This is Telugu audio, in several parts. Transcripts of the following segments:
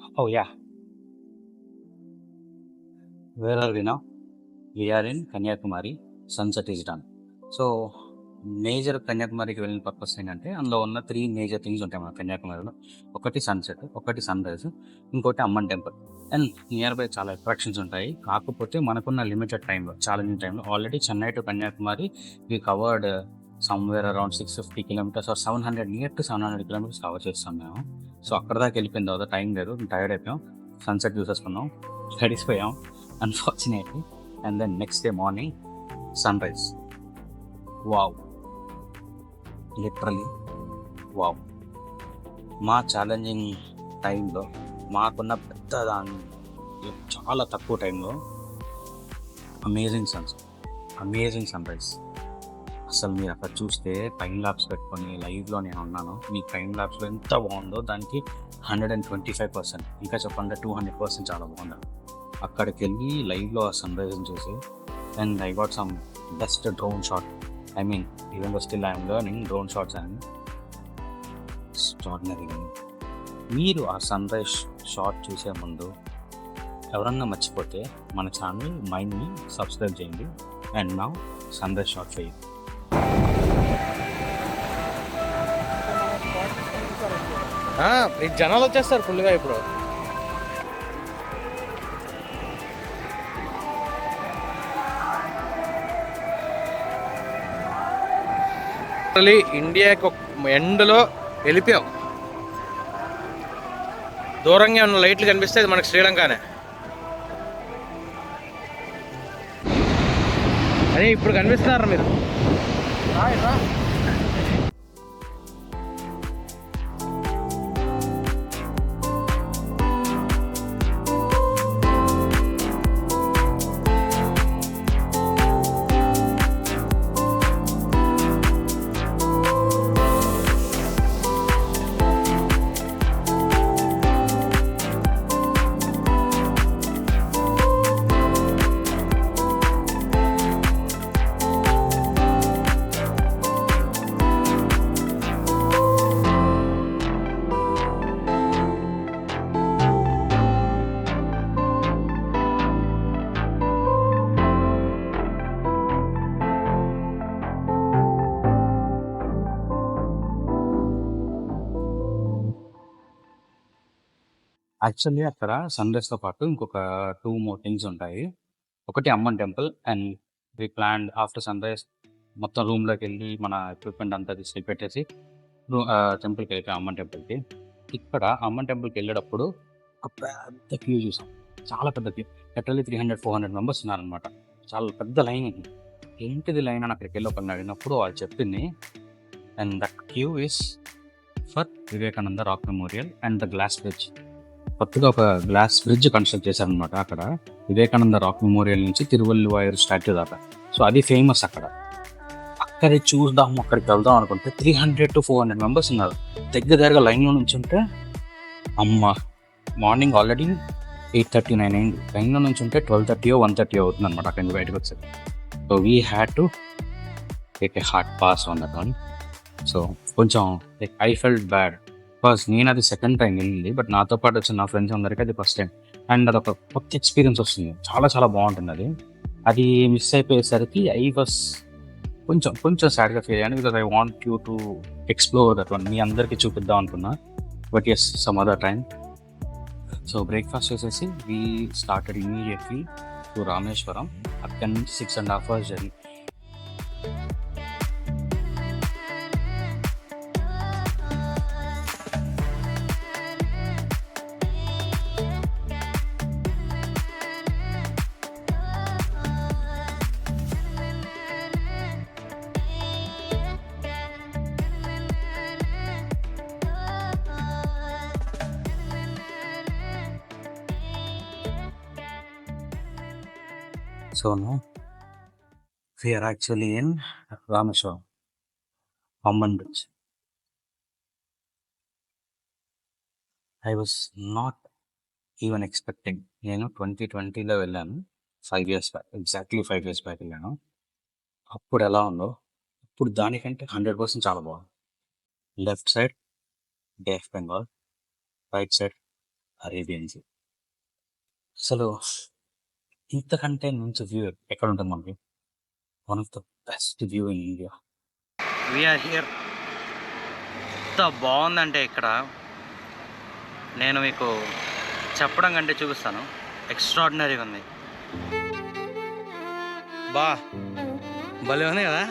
Oh yeah, where are we now? We are in Kanyakumari. Sunset is done. So major కన్యాకుమారికి వెళ్ళిన పర్పస్ ఏంటంటే అందులో ఉన్న 3 మేజర్ థింగ్స్ ఉంటాయి మన కన్యాకుమారిలో. ఒకటి సన్సెట్, ఒకటి సన్ రైజ్, ఇంకోటి Amman temple. And nearby చాలా అట్రాక్షన్స్ ఉంటాయి. కాకపోతే మనకున్న లిమిటెడ్ టైంలో, ఛాలెంజింగ్ టైంలో already Chennai to Kanyakumari we covered somewhere around 650 kilometres or 700 near to 700 kilometres cover చేస్తాం మేము. సో అక్కడ దాకా వెళ్ళిపోయిన తర్వాత టైం లేదు, టైర్డ్ అయిపోయాం. సన్సెట్ చూసేసుకున్నాం, గడిచిపోయాం unfortunately. And then next day morning sunrise. Wow, literally wow. మా ఛాలెంజింగ్ టైంలో, మాకున్న పెద్ద చాలా తక్కువ టైంలో అమేజింగ్ అమేజింగ్ సన్ రైజ్. అసలు మీరు అక్కడ చూస్తే టైం ల్యాబ్స్ పెట్టుకొని లైవ్లో నేను ఉన్నాను. మీ టైం ల్యాబ్స్లో ఎంత బాగుందో దానికి 125%, ఇంకా చెప్పండి 200% చాలా బాగుంది. అక్కడికి వెళ్ళి లైవ్లో ఆ సన్ రైజ్ని చూసి, and I got some best drone shot. I mean, even though still I am learning drone shots and extraordinary. మీరు ఆ సన్ రైజ్ షాట్ చూసే ముందు ఎవరన్నా మర్చిపోతే మన ఛానల్ మైండ్ని సబ్స్క్రైబ్ చేయండి. అండ్ నా సన్ రైజ్ షాట్ చేయండి. జనాలు వచ్చేస్తారు ఫుల్గా ఇప్పుడు. ఇండియాకి ఎండ్లో వెళ్ళిపోయాం. దూరంగా ఉన్న లైట్లు కనిపిస్తే అది మనకు శ్రీలంకనే అని ఇప్పుడు కనిపిస్తున్నారు మీరు. యాక్చువల్లీ అక్కడ సన్ రైజ్తో పాటు ఇంకొక 2 more థింగ్స్ ఉంటాయి. ఒకటి Amman temple. And we plan after sunrise మొత్తం రూమ్లోకి వెళ్ళి మన ఎక్విప్మెంట్ అంతా తీసుకెళ్ళి పెట్టేసి టెంపుల్కి వెళ్ళిపోయాం, అమ్మన్ టెంపుల్కి. ఇక్కడ అమ్మన్ టెంపుల్కి వెళ్ళేటప్పుడు ఒక పెద్ద క్యూ చూసాం, చాలా పెద్ద క్యూ. లిటరల్లీ 300-400 మెంబర్స్ ఉన్నారనమాట. చాలా పెద్ద లైన్ ఇది. ఏంటిది లైన్ అని అక్కడికి వెళ్ళి ఒకరిని అడిగినప్పుడు వాళ్ళు చెప్పింది, and that queue is for Vivekananda rock memorial and the glass bridge. కొత్తగా ఒక గ్లాస్ బ్రిడ్జ్ కన్స్ట్రక్ట్ చేశారనమాట అక్కడ, వివేకానంద రాక్ మెమోరియల్ నుంచి తిరువల్లువాయర్ స్టాట్యూ దాకా. సో అది ఫేమస్ అక్కడ. అక్కడికి చూద్దాం, అక్కడికి వెళ్దాం అనుకుంటే 300-400 మెంబర్స్ ఉన్నారు. దగ్గరగా లైన్లో నుంచి ఉంటే అమ్మ, మార్నింగ్ ఆల్రెడీ 8:39 అయింది. లైన్లో నుంచి ఉంటే 12:30-1:30 అవుతుంది అనమాట అక్కడి నుంచి బయటకు వచ్చేది. So we had to take a hard pass on that one. So కొంచెం ఐ ఫెల్ట్ బ్యాడ్ బికాస్ నేను అది సెకండ్ టైం వెళ్ళింది, బట్ నాతో పాటు వచ్చిన నా ఫ్రెండ్స్ అందరికీ అది ఫస్ట్ టైం. అండ్ అదొక కొత్త ఎక్స్పీరియన్స్ వస్తుంది, చాలా చాలా బాగుంటుంది అది. అది మిస్ అయిపోయేసరికి ఐ వాస్ కొంచెం సాడ్గా ఫీల్ అయ్యాను, because I want you to explore that one. మీ అందరికీ చూపిద్దాం అనుకున్నా, but as some other time. So breakfast చేసేసి we started immediately to Rameswaram. అక్కడి నుంచి 6.5 hours journey. So now we are actually in Rameshwaram, Amman Bridge. I was not even expecting. నేను 2020లో వెళ్ళాను, 5 years back, exactly 5 years back వెళ్ళాను. అప్పుడు ఎలా ఉందో ఇప్పుడు దానికంటే 100% చాలా బాగుంది. Left side day of Bengal, right side Arabian sea. అసలు ఇంతకంటే మంచి వ్యూ ఎక్కడ ఉంటుంది మనకి? One of the best view in India. We are here. ఎంత బాగుందంటే ఇక్కడ నేను మీకు చెప్పడం కంటే చూపిస్తాను. ఎక్స్ట్రాడినరీగా ఉంది. భలే ఉంది కదా.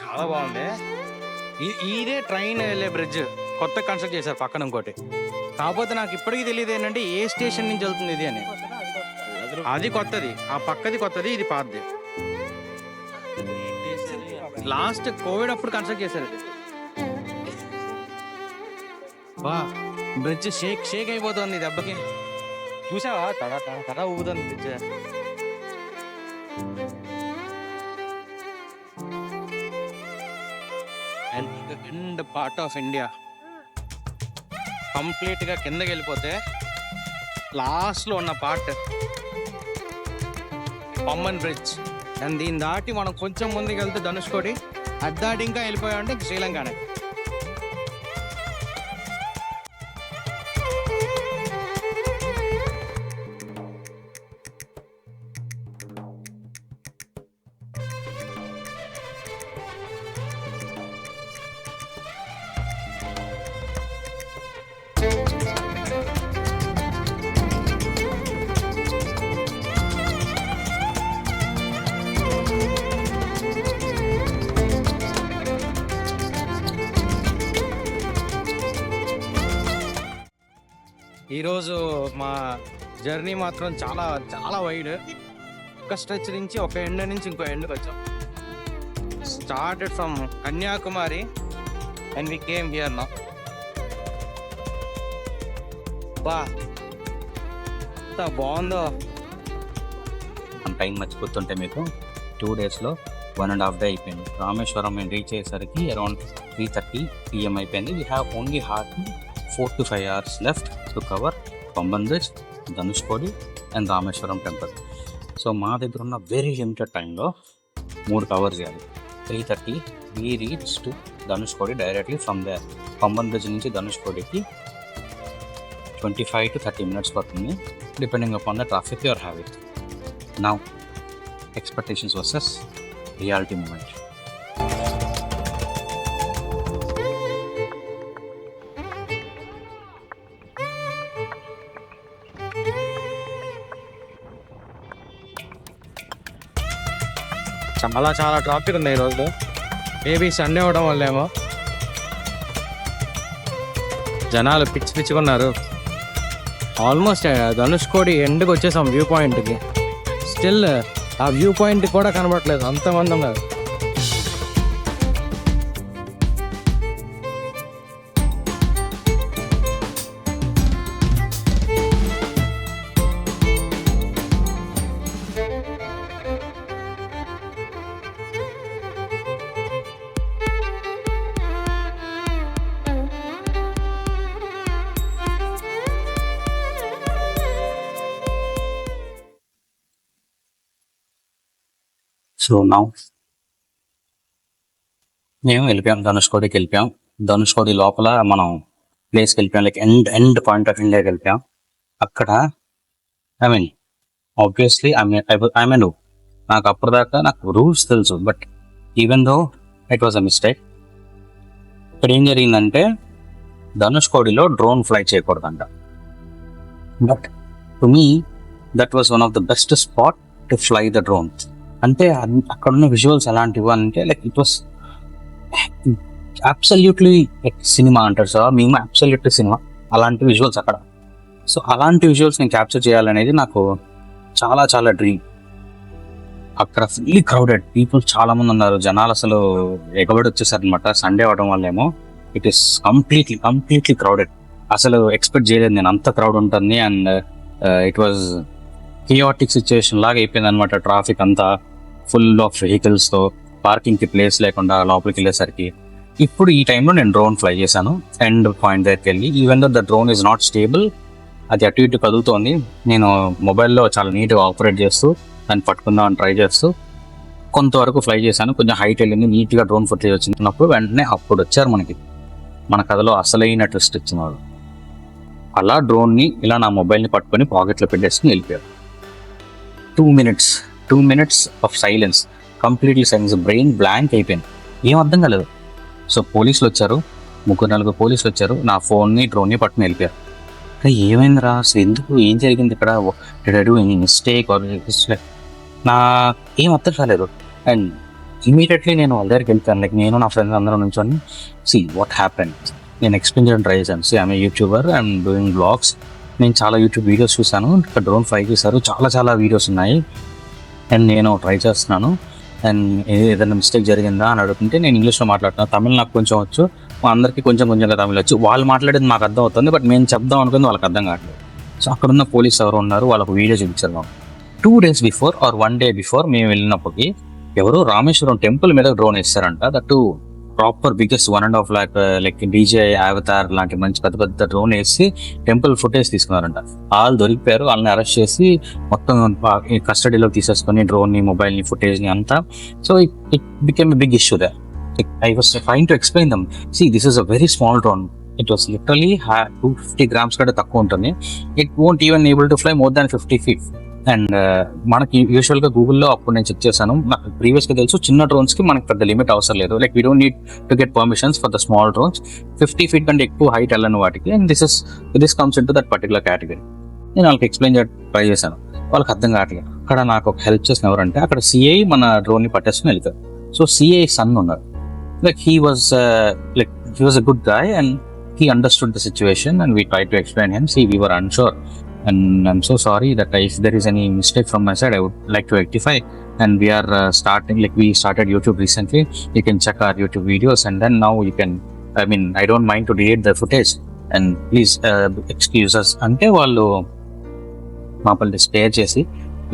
చాలా బాగుంది. ఇదే ట్రైన్ వెళ్ళే బ్రిడ్జ్ కొత్త కన్స్ట్రక్ట్ చేశారు పక్కన ఇంకోటి. కాకపోతే నాకు ఇప్పటికీ తెలియదు ఏంటంటే ఏ స్టేషన్ నుంచి వెళ్తుంది ఇది అని. అది కొత్తది, ఆ పక్కది కొత్తది, ఇది పాతది. లాస్ట్ కోవిడ్ అప్పుడు కన్స్ట్రక్ట్ చేశారు ఇది. బ్రిడ్జ్ షేక్ అయిపోతుంది దెబ్బకి. చూసావా? తడ ఊగుతుంది bridge. And part of India కంప్లీట్గా కిందకి వెళ్ళిపోతే లాస్ట్లో ఉన్న పార్ట్ పంబన్ బ్రిడ్జ్. అండ్ దీన్ని దాటి మనం కొంచెం ముందుకు వెళ్తే ధనుష్కోడి, అది దాటి ఇంకా వెళ్ళిపోయామంటే ఇంక శ్రీలంకనే. ఈరోజు మా జర్నీ మాత్రం చాలా చాలా వైడ్. ఒక స్ట్రెచ్ నుంచి ఒక ఎండ్ నుంచి ఇంకో ఎండ్కి వచ్చాం. Started from Kanyakumari and we came here now. ఎంత బాగుందో. టైం మర్చిపోతుంటే మీకు 2 daysలో 1.5 day అయిపోయింది. రామేశ్వరం మేము రీచ్ అయ్యేసరికి అరౌండ్ 3:30 PM అయిపోయింది. We have only hardly 4 to 5 hours left to cover Pamban bridge, Dhanushkodi and Rameswaram temple. So మా దగ్గర ఉన్న వెరీ లిమిటెడ్ టైంలో 3 కవర్ చేయాలి. 3:30 we reach to Dhanushkodi directly from the Pamban bridge నుంచి ధనుష్కోడికి 25 to 30 minutes పడుతుంది, depending upon the traffic you are having. Now expectations versus reality moment. చాలా ట్రాఫిక్ ఉంది ఈరోజు. మేబీ సండే అవడం వల్లేమో జనాలు పిచ్చుకున్నారు. ఆల్మోస్ట్ ధనుష్కోడి ఎండ్కి వచ్చేసాం వ్యూ పాయింట్కి. స్టిల్ ఆ వ్యూ పాయింట్ కూడా కనబడట్లేదు, అంతమంది ఉన్నారు. సో నౌ మేము వెళ్ళిపోయాం, ధనుష్కోడికి వెళ్ళిపోయాం. ధనుష్కోడి లోపల మనం ప్లేస్కి వెళ్ళిపోయాం, లైక్ ఎండ్ పాయింట్ ఆఫ్ ఇండియాకి వెళ్ళిపోయాం. అక్కడ I mean obviously I mean నాకు అప్పటిదాకా నాకు రూల్స్ తెలుసు, but even though it was a mistake. ఇక్కడ ఏం జరిగిందంటే ధనుష్కోడిలో డ్రోన్ ఫ్లై చేయకూడదంట. But to me that was one of the best spot to fly the drone. అంటే అక్కడ ఉన్న విజువల్స్ ఎలాంటివి అంటే like it was absolutely like cinema అంటారు సార్, మేము అబ్సల్యూట్లీ సినిమా అలాంటి విజువల్స్ అక్కడ. సో అలాంటి విజువల్స్ నేను క్యాప్చర్ చేయాలనేది నాకు చాలా చాలా డ్రీమ్. అక్కడ ఫుల్లీ క్రౌడెడ్, పీపుల్ చాలా మంది ఉన్నారు, జనాలు అసలు ఎగబడి వచ్చేసారు అనమాట. సండే అవడం వల్లేమో ఇట్ ఈస్ కంప్లీట్లీ క్రౌడెడ్. అసలు ఎక్స్పెక్ట్ చేయలేదు నేను అంత క్రౌడ్ ఉంటుంది. అండ్ ఇట్ వాజ్ కియాటిక్ సిచ్యువేషన్ లాగా అయిపోయింది అనమాట. ట్రాఫిక్ అంతా ఫుల్ ఆఫ్ వెహికల్స్తో, పార్కింగ్కి ప్లేస్ లేకుండా లోపలికి వెళ్ళేసరికి. ఇప్పుడు ఈ టైంలో నేను డ్రోన్ ఫ్లై చేశాను ఎండ్ పాయింట్ దగ్గరికి వెళ్ళి. Even though the drone is not stable, అది అటు ఇటు కదులుతోంది. నేను మొబైల్లో చాలా నీట్గా ఆపరేట్ చేస్తూ దాన్ని పట్టుకుందామని ట్రై చేస్తూ కొంతవరకు ఫ్లై చేశాను, కొంచెం హైట్ వెళ్ళింది, నీట్గా డ్రోన్ ఫుటేజ్ వచ్చినప్పుడు వెంటనే అప్పుడు వచ్చారు మన కథలో అసలైన ట్విస్ట్ ఇచ్చిన వాళ్ళు. అలా డ్రోన్ని ఇలా నా మొబైల్ని పట్టుకొని పాకెట్లో పెట్టేసుకుని వెళ్ళిపోయారు. 2 minutes of silence, completely silence, brain blank అయిపోయింది, ఏం అర్థం కాలేదు. సో పోలీసులు వచ్చారు, 3-4 పోలీసులు వచ్చారు, నా ఫోన్ని డ్రోన్ని పట్టుకుని వెళ్ళిపోయారు. ఏమైందిరా అసలు, ఎందుకు, ఏం జరిగింది ఇక్కడ, మిస్టేక్ నా ఏం అర్థం కాలేదు. అండ్ ఇమీడియట్లీ నేను వాళ్ళ దగ్గరికి వెళ్తాను, లైక్ నేను నా ఫ్రెండ్స్ అందరం నుంచొని సి వాట్ హ్యాపెన్ నేను ఎక్స్ప్లెయిన్ చేయడం ట్రై చేశాను. See I'm YouTuber, I'm doing blogs, నేను చాలా యూట్యూబ్ వీడియోస్ చూశాను, ఇక్కడ డ్రోన్ ఫ్లై చేశారు, చాలా వీడియోస్ ఉన్నాయి అండ్ నేను ట్రై చేస్తున్నాను అండ్ ఏదైనా మిస్టేక్ జరిగిందా అని అడుగుతుంటే నేను ఇంగ్లీష్లో మాట్లాడుతున్నాను, తమిళ్ నాకు కొంచెం వచ్చు, మా అందరికీ కొంచెంగా తమిళ్ వచ్చు, వాళ్ళు మాట్లాడేది మాకు అర్థం అవుతుంది, బట్ మేము చెప్దాం అనుకుంది వాళ్ళకి అర్థం కావట్లేదు. సో అక్కడున్న పోలీస్ ఎవరు ఉన్నారు, వాళ్ళకు వీడియో చూపించారు. మాకు 2 days before or 1 day before మేము వెళ్ళినప్పటికీ ఎవరో రామేశ్వరం టెంపుల్ మీద డ్రోన్ వేస్తారంట, that proper biggest 1.5 lakh like DJ అవతార్ లాంటి మంచి పెద్ద డ్రోన్ వేసి టెంపుల్ ఫుటేజ్ తీసుకున్నారంట. వాళ్ళు దొరికిపోయారు, వాళ్ళని అరెస్ట్ చేసి మొత్తం కస్టడీలోకి తీసేసుకొని డ్రోన్ని, మొబైల్ని, ఫుటేజ్ని అంతా. So it became a big issue there. I was trying to explain them. See, this is a very small drone. It was literally 250 grams కంటే తక్కువ ఉంటుంది. It won't even able to fly more than 50 feet. And మనకి యూజువల్గా గూగుల్లో అప్పుడు నేను చెక్ చేశాను, నాకు ప్రీవియస్గా తెలుసు చిన్న డ్రోన్స్కి మనకి పెద్ద లిమిట్ అవసరం లేదు, like we don't need to get permissions for the small drones. 50 feet కంటే ఎక్కువ హైట్ వెళ్ళను వాటికి, and this comes in to that particular category. నేను వాళ్ళకి ఎక్స్ప్లెయిన్ చేయడం ట్రై చేశాను, వాళ్ళకి అర్థం కావట్లేదు. అక్కడ నాకు ఒక హెల్ప్ చేసిన ఎవరంటే అక్కడ సిఐ మన డ్రోన్ని పట్టేసుకుని వెళ్తారు. సో సిఐ సన్ ఉన్నారు, like he was a good guy and he understood the situation and we tried to explain him. See, we were unsure and I'm so sorry that if there is any mistake from my side I would like to rectify, and we are we started YouTube recently. You can check our YouTube videos and then now you can, I don't mind to delete the footage and please excuse us ante vallu mapalli spare chesi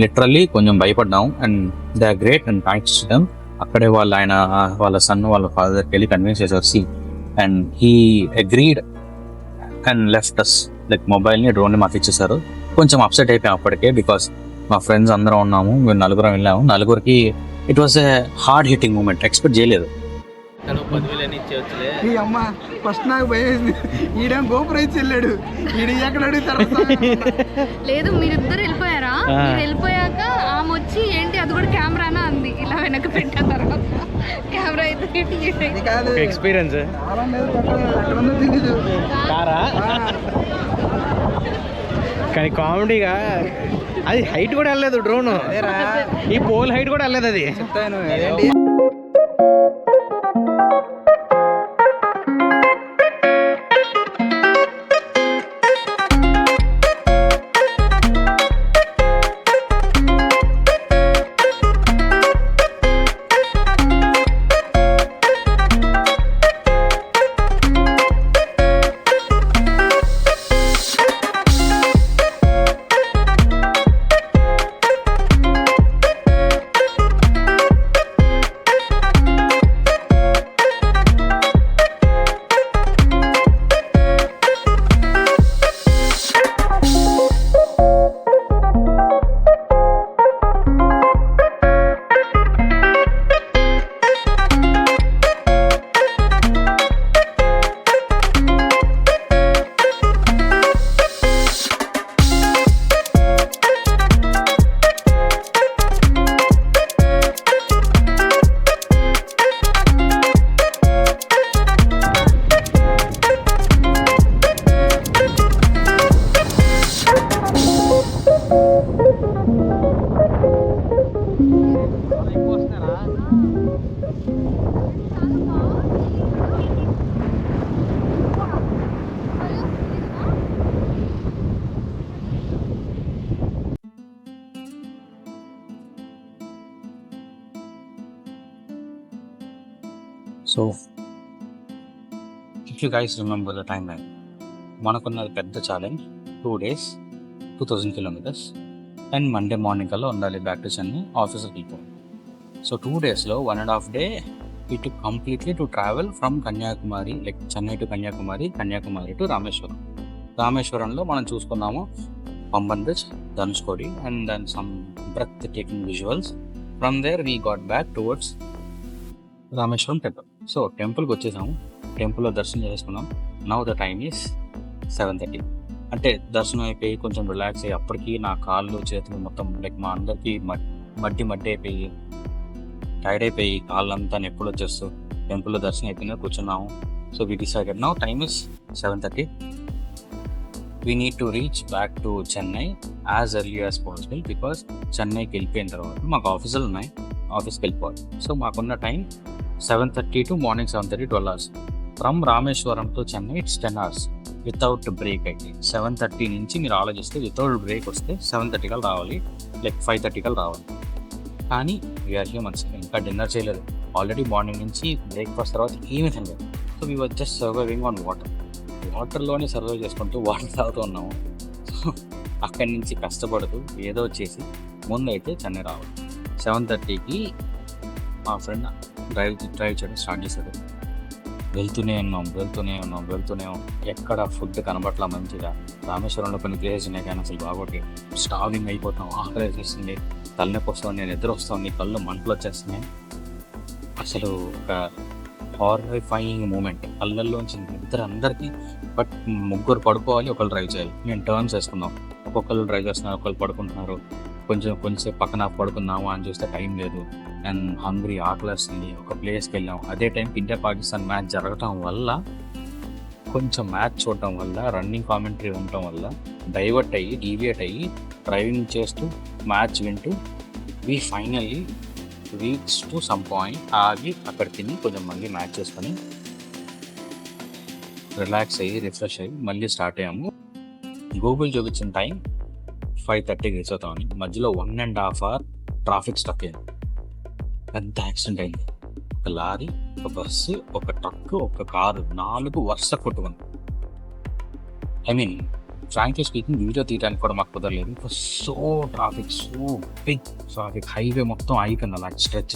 literally konjam భయపడ్డాం and they are great and thanks to them. అక్కడే వాళ్ళ సన్ వాళ్ళ ఫాదర్కి వెళ్ళి కన్విన్స్ చేశారు. See and he agreed and left us, like మొబైల్ని, డ్రోన్ని మాకు ఇచ్చేసారు. కొంచెం అప్సెట్ అయిపోయాం అప్పటికే, బికాస్ మా ఫ్రెండ్స్ అందరం ఉన్నాము, మేము 4 వెళ్ళాము. 4కి it was a hard hitting moment, expect చేయలేదు. ఈ అమ్మ ఫస్ట్ నాకు భయం, ఈడేం గోపురైతే వెళ్ళాడు, ఈడ ఎక్కడ అడుగుతారు. లేదు, మీరిద్దరు వెళ్ళిపోయారా? మీరు వెళ్ళిపోయాక ఆమె వచ్చి ఏంటి అది కూడా కెమెరానా అంది, ఇలా వెనక పెట్టిన తర్వాత కెమెరా అయితే కాదు ఎక్స్పీరియన్స్ కానీ కామెడీగా అది హైట్ కూడా వెళ్ళలేదు డ్రోన్, ఈ పోల్ హైట్ కూడా వెళ్ళలేదు అది. చెప్తాను ఏంటి. So if you guys remember the timeline, మనకున్నది పెద్ద challenge, 2 days 2000 kilometers and Monday morning కల్లా ఉండాలి బ్యాక్ టు చెన్నై, ఆఫీస్కి వెళ్ళిపోవాలి. సో 2 daysలో 1.5 day ఇట్ completely to travel from Kanyakumari, like Chennai to Kanyakumari, Kanyakumari to Rameswaram. రామేశ్వరంలో మనం చూసుకున్నాము Pamban bridge, Dhanushkodi and then some breathtaking visuals. From there we got back towards Rameswaram temple. So టెంపుల్కి వచ్చేసాము, టెంపుల్లో దర్శనం చేసుకున్నాం. Now the time is 7:30. అంటే దర్శనం అయిపోయి కొంచెం రిలాక్స్ అయ్యి అప్పటికి నా కాళ్ళు చేతులు మొత్తం లైక్ మా అందరికి మడ్డి అయిపోయి టైర్డ్ అయిపోయి కాళ్ళంతా నొప్పులు వచ్చేస్తూ టెంపుల్లో దర్శనం అయిపోయినా కూర్చున్నాము. So we decided now time is 7:30. We need to reach back to Chennai as early as possible because చెన్నైకి వెళ్ళిపోయిన తర్వాత మాకు ఆఫీసులు ఉన్నాయి, ఆఫీస్కి వెళ్ళిపోవాలి. సో మాకున్న time 7:30 to morning 7:30, 12 hours. From Rameswaram to Chennai it's 10 hours without break. అయితే 7:30 నుంచి మీరు ఆలోచిస్తే వితౌట్ బ్రేక్ వస్తే 7:30 కల్లా రావాలి, లైక్ 5:30 కల్లా రావాలి. కానీ వీఆర్ హ్యూమన్స్, ఇంకా డిన్నర్ చేయలేదు, ఆల్రెడీ మార్నింగ్ నుంచి బ్రేక్ఫాస్ట్ తర్వాత ఏమీ తినలేదు. So we was just surviving on వాటర్లోనే సర్వైవ్ చేసుకుంటూ వాటర్ తాగుతూ ఉన్నాము. సో అక్కడి నుంచి కష్టపడుతూ ఏదో చేసి ముందు అయితే చెన్నై రావాలి. 7:30కి మా ఫ్రెండ్ డ్రైవ్ చేయడం స్టార్ట్ చేశాడు. వెళ్తూనే ఉన్నాం. ఎక్కడ ఫుడ్ కనబట్లా మంచిగా. రామేశ్వరంలో కొన్ని ప్లేసెస్ ఉన్నాయి కానీ అసలు బాగోటి, స్టావింగ్ అయిపోతాం, ఆకలి వేసేస్తుంది, తలనొప్పి వస్తుంది, నిద్ర వస్తుంది, కళ్ళు మంటలు వచ్చేస్తున్నాయి. అసలు ఒక హారిఫైయింగ్ మూమెంట్. కళ్ళల్లోంచి నిద్ర అందరికీ. బట్ ముగ్గురు పడుకోవాలి, ఒకళ్ళు డ్రైవ్ చేయాలి. మేము టర్న్స్ వేసుకున్నాం, ఒక్కొక్కరు డ్రైవ్ చేస్తున్నారు, ఒకళ్ళు పడుకుంటున్నారు. కొంచెం పక్కన పడుకుందాము అని చూస్తే టైం లేదు. అండ్ హంగ్రీ, ఆకలేస్తుంది. ఒక ప్లేస్కి వెళ్ళాం. అదే టైంకి ఇండియా పాకిస్తాన్ మ్యాచ్ జరగటం వల్ల, కొంచెం మ్యాచ్ చూడటం వల్ల, రన్నింగ్ కామెంటరీ ఉండటం వల్ల డీవియేట్ అయ్యి డ్రైవింగ్ చేస్తూ మ్యాచ్ వింటూ we finally reach to some point. ఆగి అక్కడ తిని కొంచెం మళ్ళీ మ్యాచ్ చేసుకొని రిలాక్స్ అయ్యి రిఫ్రెష్ అయ్యి మళ్ళీ స్టార్ట్ అయ్యాము. గూగుల్ చూపించిన టైం 5:30కి రీచ్ అవుతామని. మధ్యలో 1.5 hour ట్రాఫిక్ స్టక్ అయింది. పెద్ద యాక్సిడెంట్ అయింది. ఒక లారీ, ఒక బస్సు, ఒక ట్రక్, ఒక కారు, 4 వరుస కొట్టుకుంది. I mean frankly speaking video తీయడానికి కూడా మాకు కుదరలేదు. సో బిగ్ ట్రాఫిక్, హైవే మొత్తం అయిపోయింది అలా స్ట్రెచ్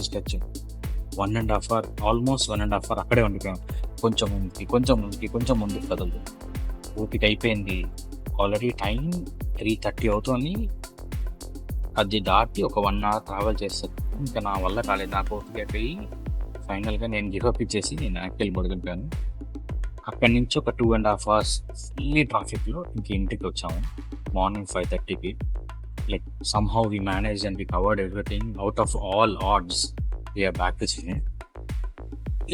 1.5 hour, ఆల్మోస్ట్ 1.5 hour అక్కడే ఉండిపోయాం. కొంచెం ముందుకు కదలదు. ఓపిక అయిపోయింది. ఆల్రెడీ టైం 3:30 అవుతుంది. అది దాటి ఒక 1 hour ట్రావెల్ చేస్తుంది. ఇంకా నా వల్ల కాలేదు. నాకు ఓపిక అయిపోయి ఫైనల్గా నేను గివప్ ఇచ్చేసి నేను యాక్చువల్ పడుకుంటాను. అక్కడి నుంచి ఒక 2.5 hours ఫుల్లీ ట్రాఫిక్లో ఇంక ఇంటికి వచ్చాము మార్నింగ్ 5:30కి. Like somehow we manage and we covered everything out of all odds. We're back to Chennai.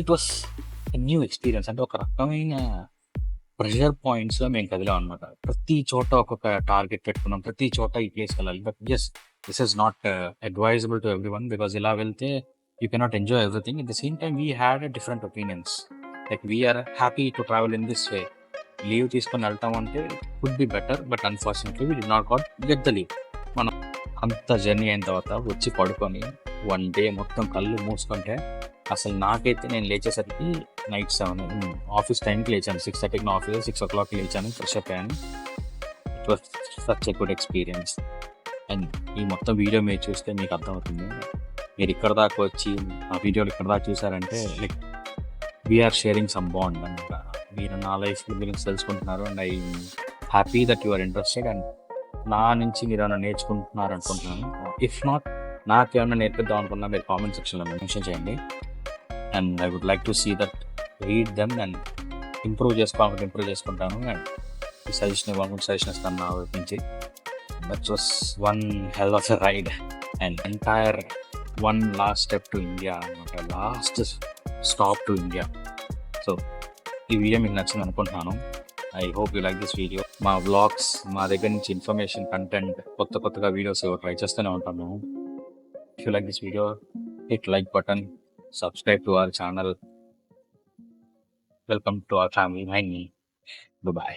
It was new experience. అంటే ఒక రకమైన ప్రెషర్ పాయింట్స్లో మేము కదిలాం అనమాట. ప్రతి చోట ఒక్కొక్క టార్గెట్ పెట్టుకున్నాం, ప్రతి చోట ఈ ప్లేస్కి వెళ్ళాలి. But this is not advisable to every one because ఇలా వెళ్తే you cannot enjoy everything. At the same time we had different opinions. Like we're happy to travel in this way. Leave తీసుకొని వెళ్తామంటే could be better, but unfortunately we did not get the leave. మనం అంత జర్నీ అయిన తర్వాత వచ్చి పడుకొని 1 day మొత్తం కళ్ళు మూసుకుంటే అసలు నాకైతే నేను లేచేసరికి నైట్ 7 ఆఫీస్ టైంకి లేచాను. 6:30కి నా ఆఫీస్, 6 o'clock లేచాను, ఫ్రెష్ అయ్యాను. It was such a good experience. And ఈ మొత్తం వీడియో మీరు చూస్తే మీకు అర్థమవుతుంది. మీరు ఇక్కడ దాకా వచ్చి ఆ వీడియోలు ఇక్కడ దాకా చూసారంటే like we are sharing some bond అనమాట. మీరు నా లైఫ్ గురించి తెలుసుకుంటున్నారు and I happy that you are interested. And నా నుంచి మీరు ఏమైనా నేర్చుకుంటున్నారు అనుకుంటున్నాను. ఇఫ్ నాట్, నాకేమైనా నేర్పిద్దాం అనుకున్నా మీరు కామెంట్ సెక్షన్లో మెన్షన్ చేయండి. And I would like to see that, read them and improve చేసుకుంటాను. అండ్ సజెషన్ ఇస్తాను నా వైపు నుంచి. That was one hell of a ride and entire one last step to India అనమాట. Last stop to India. So ఈ వీడియో మీకు నచ్చింది అనుకుంటున్నాను. I hope you like this video. మా వ్లాగ్స్, మా దగ్గర నుంచి ఇన్ఫర్మేషన్, కంటెంట్, కొత్తగా వీడియోస్ ట్రై చేస్తూనే ఉంటాను. If you like this video, hit like button, subscribe to our channel. Welcome to our family. Bye.